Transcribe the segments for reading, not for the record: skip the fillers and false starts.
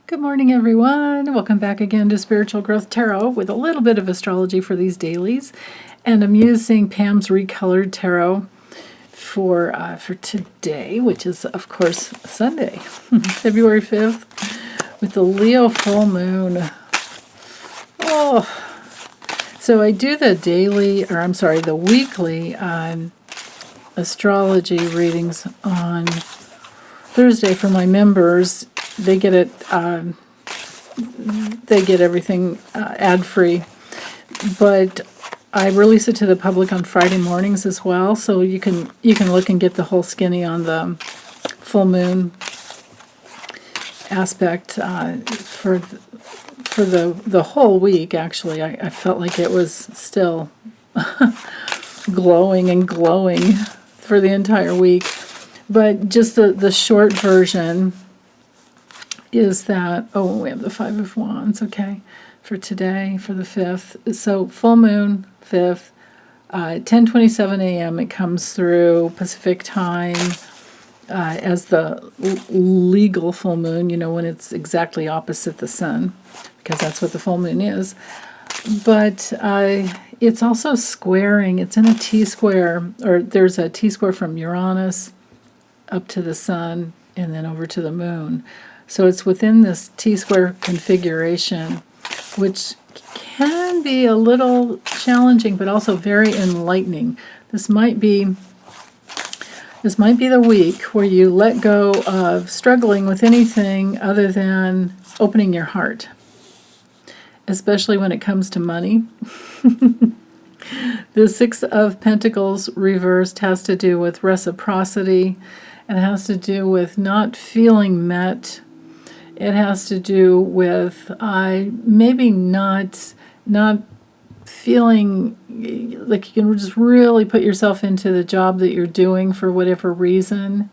Good morning, everyone. Welcome back again to Spiritual Growth Tarot with a little bit of astrology for these dailies. And I'm using Pam's Recolored Tarot for today, which is, of course, Sunday, February 5th, with the Leo full moon. Oh, so I do the the weekly astrology readings on Thursday for my members. They get it. They get everything ad-free, but I release it to the public on Friday mornings as well. So you can look and get the whole skinny on the full moon aspect for the whole week. Actually, I felt like it was still glowing and glowing for the entire week, but just the short version is that, we have the Five of Wands, okay, for today, for the 5th. So full moon, 5th, 10:27 a.m. it comes through Pacific time as the legal full moon, when it's exactly opposite the sun, because that's what the full moon is. But it's also squaring. It's in a T-square, or there's a T-square from Uranus up to the sun and then over to the moon. So it's within this T-square configuration, which can be a little challenging, but also very enlightening. This might be the week where you let go of struggling with anything other than opening your heart, especially when it comes to money. The Six of Pentacles reversed has to do with reciprocity. It has to do with not feeling met. It has to do with maybe not feeling like you can just really put yourself into the job that you're doing for whatever reason.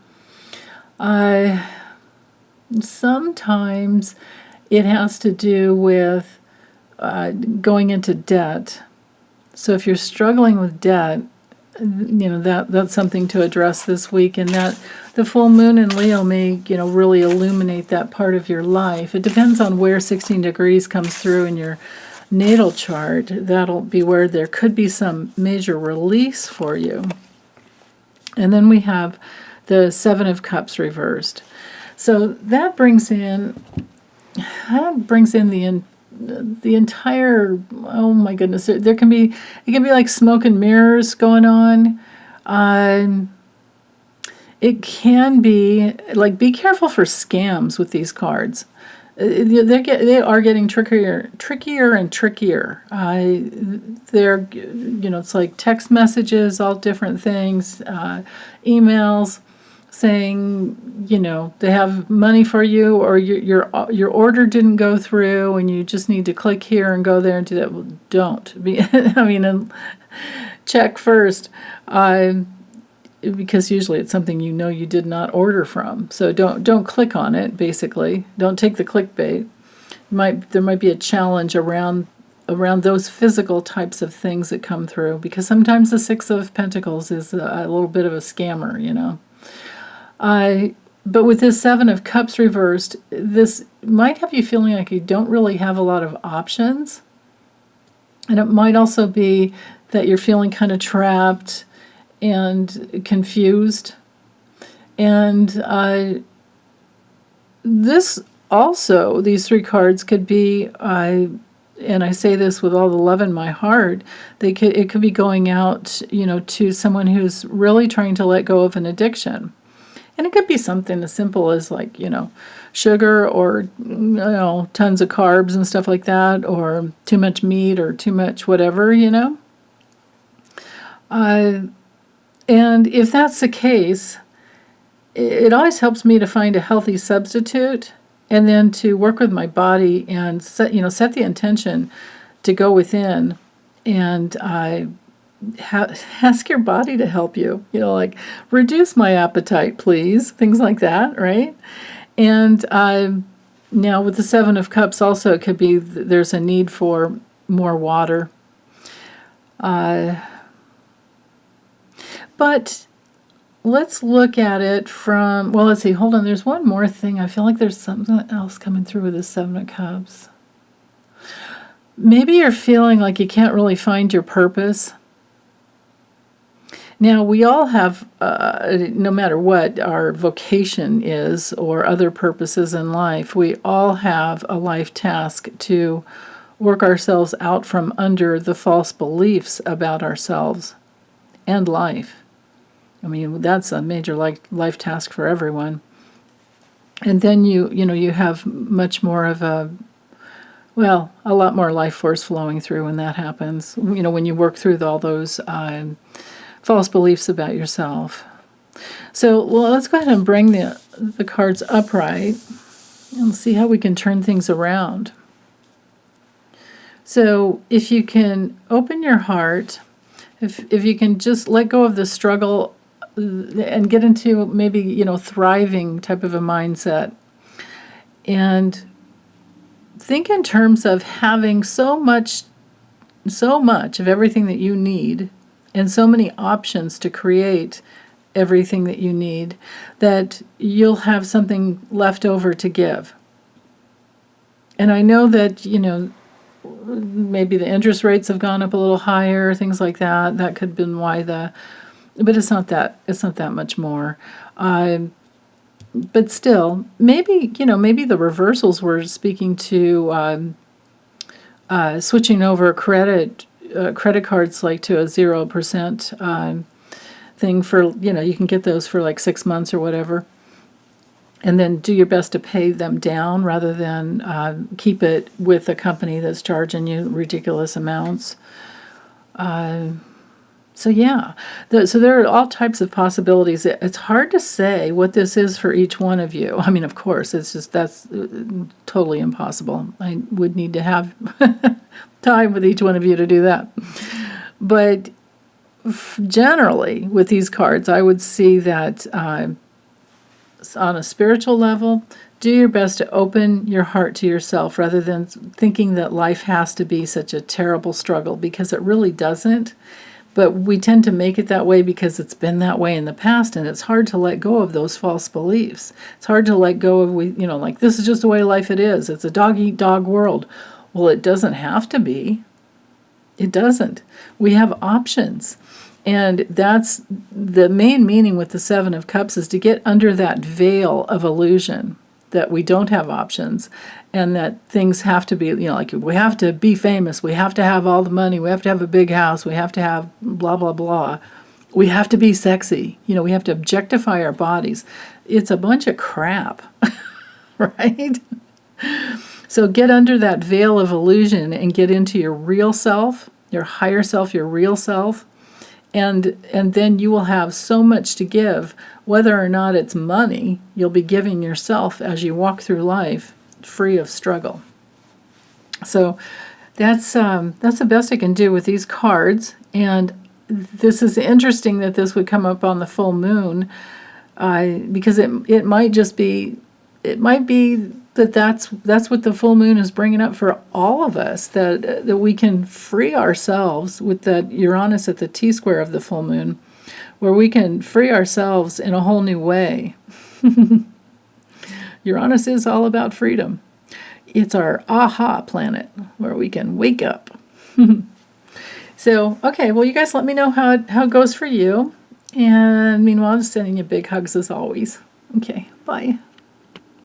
Sometimes it has to do with going into debt. So if you're struggling with debt, that's something to address this week, and that the full moon in Leo may, really illuminate that part of your life. It depends on where 16 degrees comes through in your natal chart. That'll be where there could be some major release for you. And then we have the Seven of Cups reversed. So that brings in the entire, oh my goodness, it can be like smoke and mirrors going on. It can be like, be careful for scams with these cards. They are getting trickier and trickier. They're, it's like text messages, all different things, emails saying, they have money for you, or your order didn't go through and you just need to click here and go there and do that. Well, don't be, and check first, because usually it's something you did not order from. So don't click on it, basically. Don't take the clickbait. There might be a challenge around those physical types of things that come through, because sometimes the Six of Pentacles is a little bit of a scammer, But with this Seven of Cups reversed, this might have you feeling like you don't really have a lot of options. And it might also be that you're feeling kind of trapped and confused. And these three cards could be, and I say this with all the love in my heart, it could be going out, to someone who's really trying to let go of an addiction. And it could be something as simple as like, sugar, or, tons of carbs and stuff like that, or too much meat, or too much whatever, And if that's the case, it always helps me to find a healthy substitute, and then to work with my body and set the intention to go within and ask your body to help you, like, reduce my appetite, please, things like that, right? And now with the Seven of Cups also, it could be there's a need for more water. But let's look at it from, well, let's see, hold on, there's one more thing. I feel like there's something else coming through with the Seven of Cups. Maybe you're feeling like you can't really find your purpose. Now, we all have, no matter what our vocation is or other purposes in life, we all have a life task to work ourselves out from under the false beliefs about ourselves and life. I mean, that's a major life task for everyone. And then you have much more of a lot more life force flowing through when that happens. When you work through all those false beliefs about yourself. So, well, let's go ahead and bring the cards upright and see how we can turn things around. So, if you can open your heart, if you can just let go of the struggle and get into maybe, thriving type of a mindset, and think in terms of having so much of everything that you need and so many options to create everything that you need, that you'll have something left over to give. And I know that, maybe the interest rates have gone up a little higher, things like that. That could have been why but it's not that much more. But still, maybe the reversals were speaking to switching over credit cards like to a 0% thing for, you can get those for like 6 months or whatever. And then do your best to pay them down rather than keep it with a company that's charging you ridiculous amounts. So yeah, so there are all types of possibilities. It's hard to say what this is for each one of you. I mean, of course, that's totally impossible. I would need to have time with each one of you to do that. But generally, with these cards, I would see that on a spiritual level, do your best to open your heart to yourself rather than thinking that life has to be such a terrible struggle, because it really doesn't. But we tend to make it that way because it's been that way in the past, and it's hard to let go of those false beliefs. It's hard to let go of, like, this is just the way life it is. It's a dog-eat-dog world. Well, it doesn't have to be. It doesn't. We have options. And that's the main meaning with the Seven of Cups, is to get under that veil of illusion that we don't have options, and that things have to be, like we have to be famous, we have to have all the money, we have to have a big house, we have to have blah, blah, blah. We have to be sexy. We have to objectify our bodies. It's a bunch of crap, right? So get under that veil of illusion and get into your real self, your higher self, your real self. And then you will have so much to give, whether or not it's money, you'll be giving yourself as you walk through life free of struggle. So that's the best I can do with these cards. And this is interesting that this would come up on the full moon, because it might be that's what the full moon is bringing up for all of us, that we can free ourselves with that Uranus at the T-square of the full moon, where we can free ourselves in a whole new way. Uranus is all about freedom. It's our aha planet, where we can wake up. So, okay, well, you guys let me know how it goes for you. And meanwhile, I'm just sending you big hugs as always. Okay, bye.